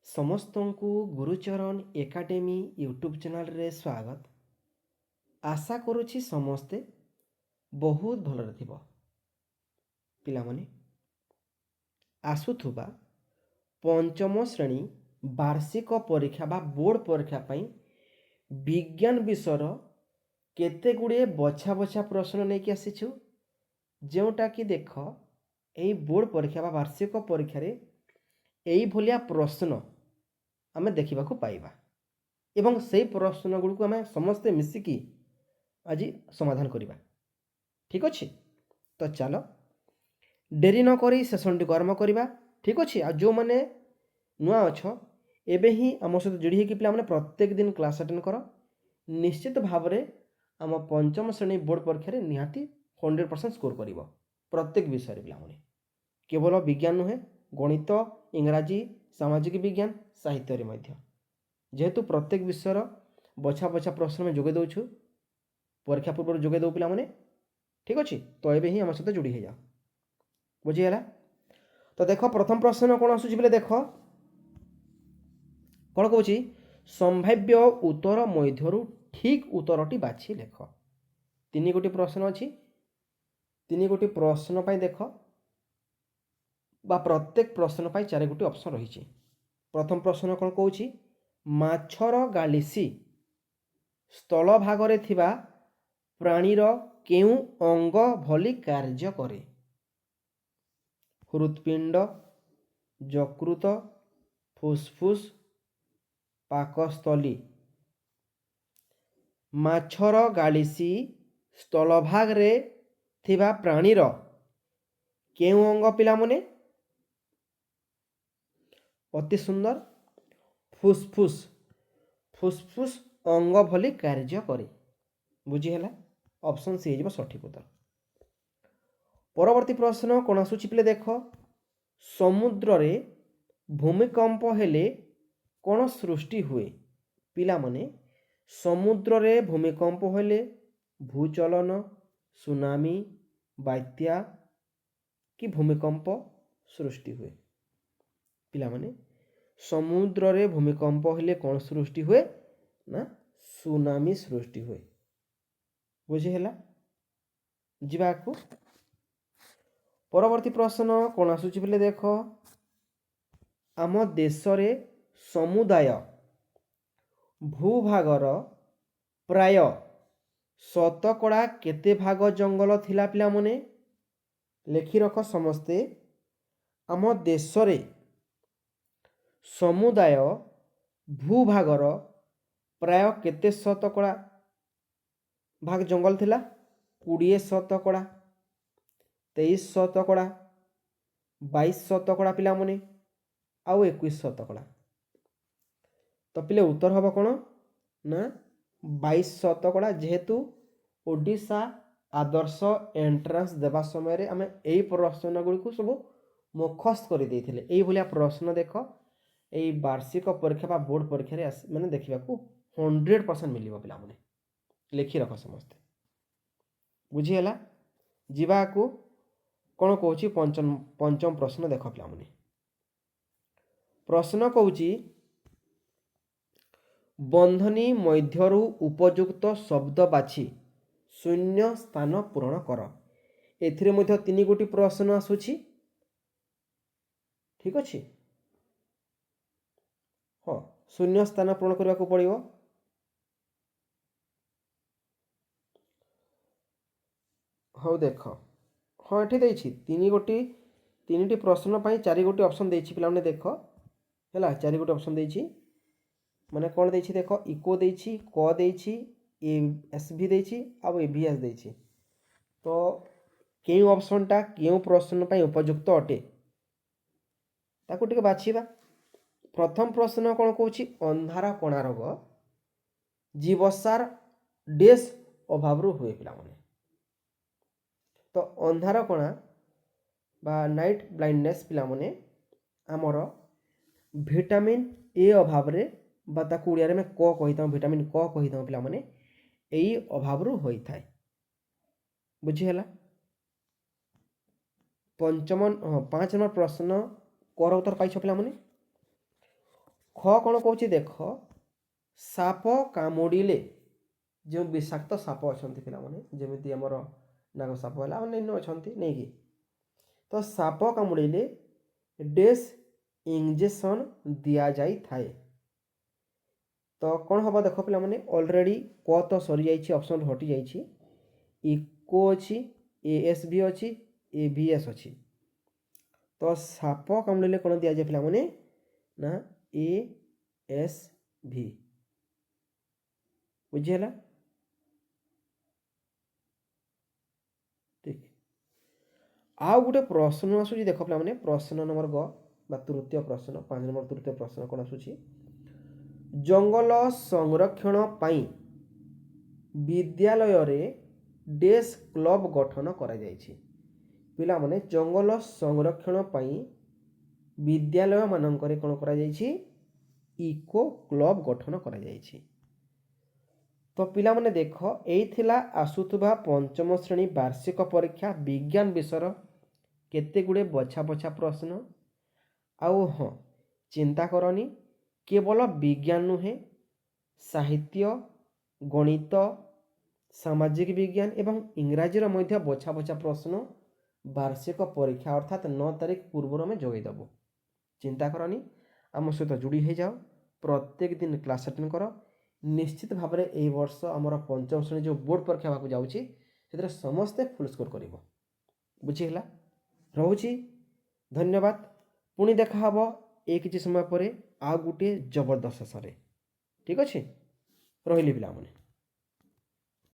समस्त को Gurucharan academy YouTube channel रे स्वागत। आशा करुछि समस्ते बहुत भलरे थिबो। पिलामने आसुथुबा पंचम श्रेणी वार्षिक परीक्षा बा बोर्ड परीक्षा पई विज्ञान विषयर केते गुड़े बछा बछा प्रश्न नहीं आसीछु, जोटा कि देख यही बोर्ड परीक्षा बा वार्षिक परीक्षा रे यही भलिया प्रश्न आमे देखा पाइबा एवं से प्रश्न गुड़ को आम समस्ते मिसिकी आज समाधान करवा। ठीक अच्छे, तो चलो डेरी नक सेसन टी आरंभ करवा। ठीक अच्छे, आ जो मैंने नुआ अछ एबे ही आम सहित जोड़ी होगी पे प्रत्येक दिन क्लास अटेंड कर। निश्चित भाव में आम पंचम श्रेणी बोर्ड परीक्षा निहाती 100% स्कोर कर प्रत्येक विषय पे केवल विज्ञान नुहे गणित इंग्राजी सामाजिक विज्ञान साहित्य मध्य जेहेतु प्रत्येक विषय बछा बछा प्रश्न में जोगे दौछु परीक्षा पूर्व जोगे दो पे। ठीक अच्छे, तो ये ही आम सहित जोड़ी हो जाओ। बुझीगला? तो देख प्रथम प्रश्न कौन आसूची बोले देख कौन कौच संभाव्य उत्तर मध्य ठीक उत्तरटी बाछि लेख। तीन गोटी प्रश्न अच्छी, तीन गोटी प्रश्न पर देख बा प्रत्येक प्रश्न पर 4 गोटी ऑप्शन रही। प्रथम प्रश्न कौन कौच माछर गालिसी स्थल भागरे थिबा प्राणीर केउ अंग भली कार्य करे? हृत्पिंड, यकृत, फुसफुस, पाकस्थली। माछर गालिसी स्थल भागरे थिबा प्राणीर केउ अंग पिला मने? अति सुंदर, फुसफुस। फुसफुस अंग भली कार्य करे। बुझीगला? ऑप्शन सी हो सठिक उत्तर। परवर्ती प्रश्न कौन आसूची पे देख समुद्र रे भूमिकंप हेले कौन सृष्टि हुए? पिला मने समुद्र रे भूमिकंप हेले भूचलन, सुनामी, बात्या कि भूमिकंप सृष्टि हुए? पिला मने समुद्र रे भूमिकंप हेले कौन सृष्टि हुए ना सुनामी सृष्टि हुए। बुझीगला? जीवाकू परवर्ती प्रश्न कौन आसूची बोले देख आम देश रे समुदाय भूभागर प्राय शतकड़ा केते भाग जंगल थिला पिला मने? लेखि रख समस्ते। आम देश रे समुदाय भूभागर प्राय केते शतकड़ा भाग जंगल थिला? 20 शतकड़ा, 23 शतकड़ा, 22 शतकड़ा पिला मने आउ 21 शतकड़ा। तो पिले उत्तर हम कौन ना 22 शतकड़ा, जेहेतु ओडिशा आदर्श एंट्रांस देवा समय आम यही प्रश्न गुड़ी सब मुखस्त कर यही भाया प्रश्न देख यही वार्षिक परीक्षा बा बोर्ड परीक्षा मैंने देखा 100% मिल पिला माने। लिखि रख समस्ते। बुझीगला? जीवाकू कौन कौची पंचम प्रश्न देख पिला माने। प्रश्न कौची बंधनी मध्यरु उपयुक्त शब्द बाछि शून्य स्थान पूरण कर। एथिरे मध्य 3 गोटी प्रश्न आसुछि। ठीक अच्छे, हाँ शून्य स्थान पूरण करने को पड़ो। हाँ देख हाँ ये देखी 3 गोटी 3टी प्रश्न पर 4 गोटी ऑप्शन देछि पिला देख है 4 गोटी ऑप्शन देछि माने कौन देछि देख इको देछि क देछि एस भी देछि आ एभीएस देछि। तो केउ ऑप्शनटा केउ प्रश्न पर उपयुक्त अटे ताकू टिके बाछिबा। प्रथम प्रश्न कौन कौच अंधार कणा रोग जीवसार डेस अभाव हुए पिला माने। तो अंधार कणा बा नाइट ब्लाइंडनेस पिला माने आमर विटामिन ए अभाव रे बा ताकू उड़िया में क कही विटामिन क कही पिला माने यही अभाव होता है। बुझीगला? पंचम 5 नंबर प्रश्न कर उत्तर पाइछ पिला माने ख कौन कौच देख साप कामुड़िले जो विषाक्त साप अच्छा पे जमी आमर नाग साप है अन्य अच्छा नहीं कि तो साप कामुड़िले डेस इंजेक्शन दि जाई थाए तो कौन हम देख पे ऑलरेडी क तो सरी जाइए ऑप्शन हटि जाइए इको अच्छी एएस भी अच्छी एवीएस अच्छी तो साप कामुड़िले कौन दि जाए पे ना एएस भी बुझीगला ठीक आउ गोटे प्रश्न आसूँ देख पे प्रश्न नंबर ग तृतीय प्रश्न 5 नंबर तृतीय प्रश्न कौन आसूँ जंगल संरक्षण पाई विद्यालय रे डेस क्लब गठन करा जायछि पिला माने जंगल संरक्षण पाई विद्यालय मानकरे कौन करा जायछि इको क्लब गठन करा जायछि तो पिला माने देख एइथिला आसुथुबा पंचम श्रेणी वार्षिक परीक्षा विज्ञान विषय केते गुड़े बछा बछा प्रश्न आउ हाँ चिंता करनी केवल विज्ञान नुहे साहित्य गणित सामाजिक विज्ञान एवं इंग्राजी मध्य बछा बछा प्रश्न वार्षिक परीक्षा अर्थात 9 तारिख पूर्व में जोईदेव चिंता करनी आम सहित जोड़ी हो जाओ प्रत्येक दिन क्लास अटेंड कर निश्चित भाव में यह वर्ष आमर पंचम श्रेणी जो बोर्ड परीक्षा होगा जाऊँगी समस्ते फुल स्कोर कर बुझीगला रोची धन्यवाद पुणी देखा एक किसी समय पर आ गोटे जबरदस्त सरे ठीक अच्छे रही पिला माने।